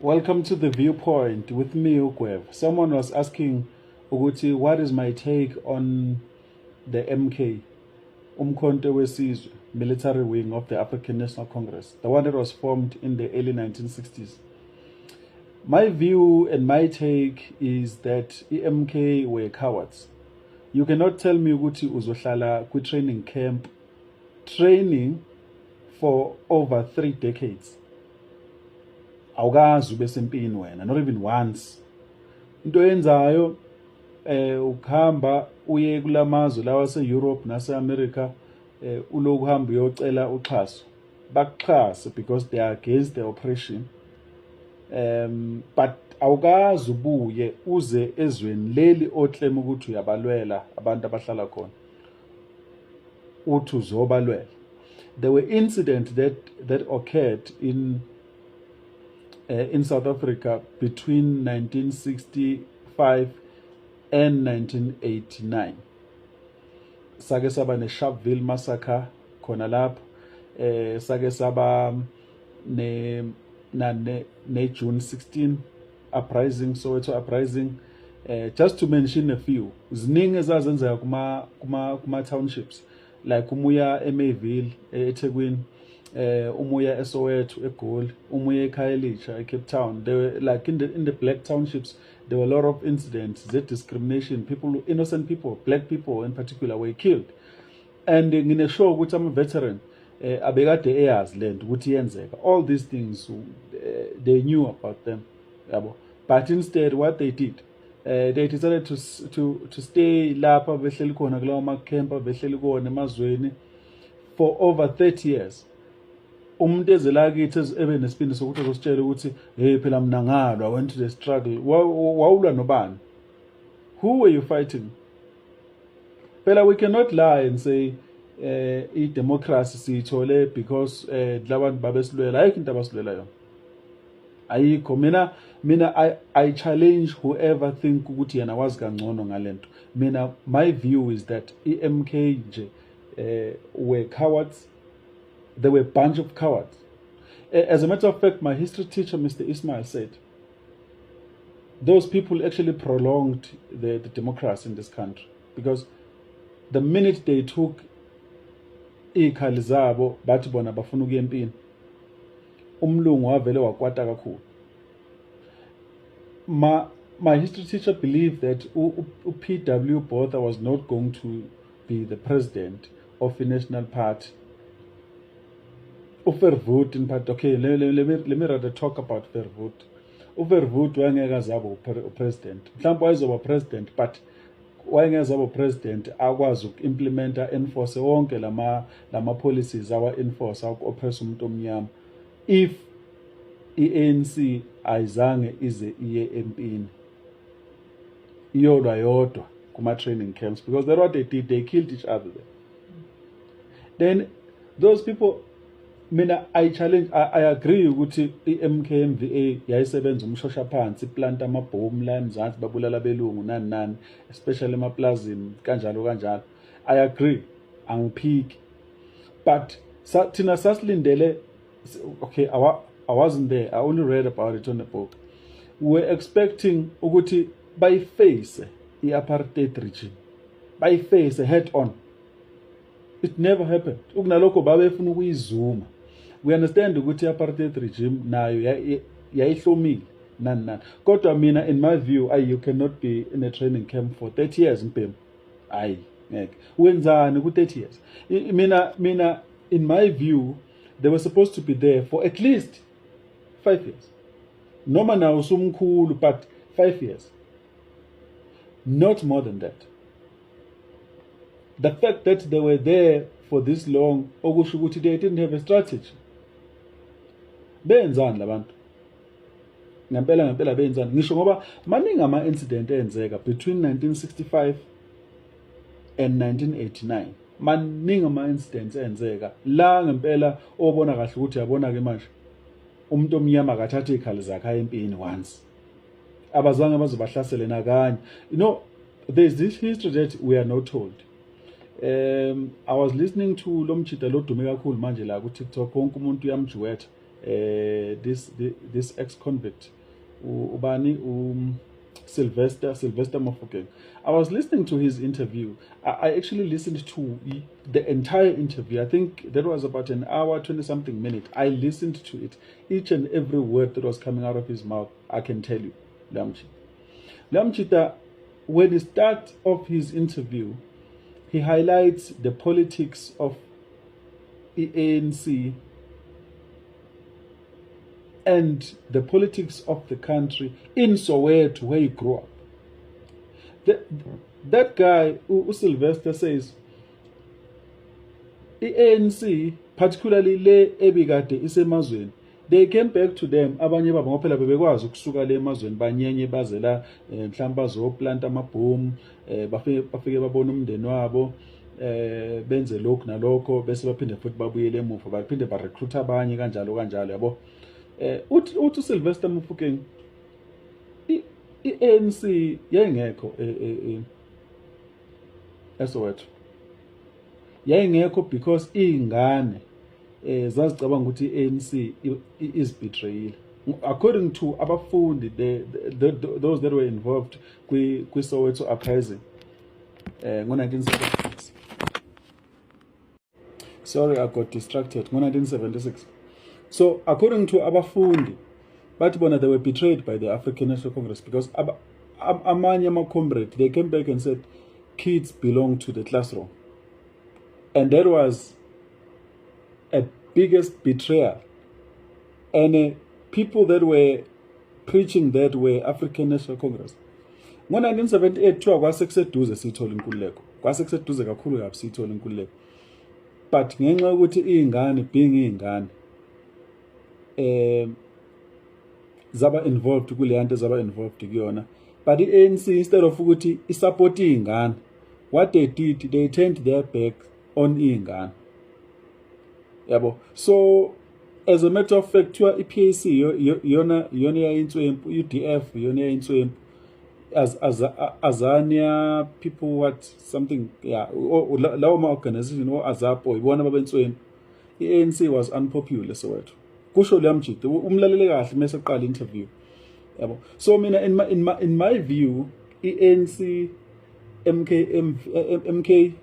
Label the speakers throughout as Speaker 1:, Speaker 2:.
Speaker 1: Welcome to The Viewpoint with me, Ukwev. Someone was asking, Uguti, what is my take on the MK, Umkhonto Wesizwe, military wing of the African National Congress, the one that was formed in the early 1960s. My view and my take is that MK were cowards. You cannot tell me Uguti uzohlala kwi training camp, training for over 3 decades. Awukazi ube sempini wena, not even once. Into yenzayo ukuhamba uye kulamazwe lawa se-Europe nase-America uloku uhamba uyocela uxhaso. Bakuxhase because they are against the oppression. But awukazi ubuye uze ezweni leli oclaim ukuthi uyabalwela abantu abahlala khona. Uthi uzobalwela. There were incidents that occurred in South Africa between 1965 and 1989. Sake saba ne Sharpeville massacre khona lapho. Sake saba ne June 16 uprising, Soweto uprising. Just to mention a few. Ziningi ezazenzeka kuma townships like umuya eMayville, eThekwini. Umuya eSoweto, eGoli, umuya eKhayelitsha, eCape Town. They were like in the black townships. There were a lot of incidents, that discrimination. People, innocent people, black people in particular, were killed. And in a show which I'm a veteran, abekade eyazi lento ukuthi yenzeka. All these things they knew about them, but instead what they did, they decided to stay lapha behleli khona kulawo makempa behleli khona emazweni for over 30 years. Umuntu ezela kithi ebe nesibindi sokuthi uzositshela ukuthi hey phela mina ngalwa, I went to the struggle. Wawulwa nobani? Who were you fighting? Phela we cannot lie and say i-democracy siyithole because labantu babesilwela. Ayikho into abasilwela yona. Ayikho. Mina I challenge whoever think ukuthi yena wazi kangcono ngalento. Mina my view is that MK nje were cowards. They were a bunch of cowards. As a matter of fact, my history teacher, Mr. Ismail, said those people actually prolonged the democracy in this country, because the minute they took ikhali zabo bathi bona bafuna ukuya empini, umlungu wavele wakwata kakhulu. My history teacher believed that P.W. Botha was not going to be the president of the National Party. Verwoerd in part. Okay, let me rather talk about Verwoerd. Verwoerd wangeka zabo president. Mhlawumbe wayezoba president, but wangeka zabo president akwazi ukuimplementa enforce wonke lama policies awa enforce oppress umuntu omnyama. If ANC ayizange ize iye empini, yodwa kuma training camps, because that's what they did. They killed each other there. Then those people, I challenge, I agree ukuthi i-MKMVA yayisebenza umshosha phansi, planta amabhomu la eMzansi babulala belungu nani, especially emaplazini kanjalo. I agree, angiphiki. But thina sasilindele, okay, I wasn't there. I only read about it on the book. We were expecting ukuthi bayiface i-apartheid regime. Bayiface head on. It never happened. Ukunalokho babefuna ukuyizuma. We understand ukuthi apartheid regime nayo yayihlomile nani. Kodwa mina, in my view, you cannot be in a training camp for 30 years mpembu. Ngeke. Wenzani ku 30 years? Mina in my view, they were supposed to be there for at least 5 years. Noma na usumkhulu, but 5 years. Not more than that. The fact that they were there for this long, okusho ukuthi they didn't have a strategy. Benzani labantu? Ngempela benzani? Ngisho ngoba maningi ama-incident enzeka between 1965 and 1989. Maningi ama-incidents enzeka la ngempela obona kahle ukuthi yabona ke manje umuntu omnyama akathatha ikhali zakhe empini once. Abazange bazobahlasele nakanye. You know, there's this history that we are not told. I was listening to lo mchita lo dume kakhulu manje la ku TikTok, wonke umuntu uyamjuwetha this ex-convict, ubani Sylvester Mofokeng. I was listening to his interview. I actually listened to the entire interview. I think that was about an hour, 20-something minutes. I listened to it. Each and every word that was coming out of his mouth, I can tell you. Lamchita, when he starts off his interview, he highlights the politics of the ANC and the politics of the country in Soweto, where he grew up. That guy, Sylvester, says, the ANC, particularly le ebikade isemazweni, they came back to them. Abanye babo ngophela bebekwazi ukusuka le emazweni banyenye bazela mhlawumbe bazoplanta amabhomu, bafike babona umndeni wabo, benze lokhu nalokho bese baphinde futhi babuyele emuva, baphinde barecruit abanye kanjalo yabo. Uthi Sylvester Mofokeng, i-ANC yayingekho eSoweto. Yayingekho because iy'ngane zazicabanga ukuthi i-ANC is betrayal. According to abafundi, those that were involved kwi-Soweto uprising ngo-1976. Sorry, I got distracted. Ngo-1976. So, according to abafundi, but they were betrayed by the African National Congress because amanye ama-comrade, they came back and said, kids belong to the classroom. And that was a biggest betrayal. And people that were preaching that were African National Congress. Ngo-1978 kuthiwa kwasekuseduze siyithola inkululeko. Kwasekuseduze kakhulu kabi siyithola inkululeko. But ngenxa yokuthi iy'ngane, being iy'ngane, zaba involved kule nto zaba involved kuyona. But the ANC, instead of ukuthi isupport iy'ngane, what they did, they turned their back on iy'ngane. Yabo. So as a matter of fact, i-PAC yona yayinswempu, UDF yona yayinswempu, as Azania people, what something, yeah, lawo ma-organization o-Azapo ibona babenswempu. I-ANC was unpopular Soweto. Kusho Lamchita, umlalele kahle mase qala interview. Yabo. So mina in my view, ANC, MK,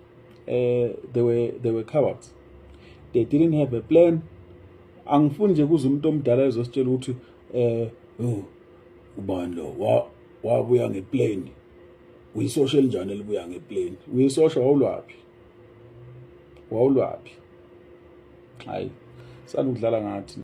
Speaker 1: they were cowards. They didn't have a plan. Angifuni nje kuze umuntu omdala ezositshela ukuthi ubani lo wabuya ngeplane. Uyisosha njani elibuya ngeplane? Uyisosha wawulwaphi? Hayi. Sanudlala ngathi.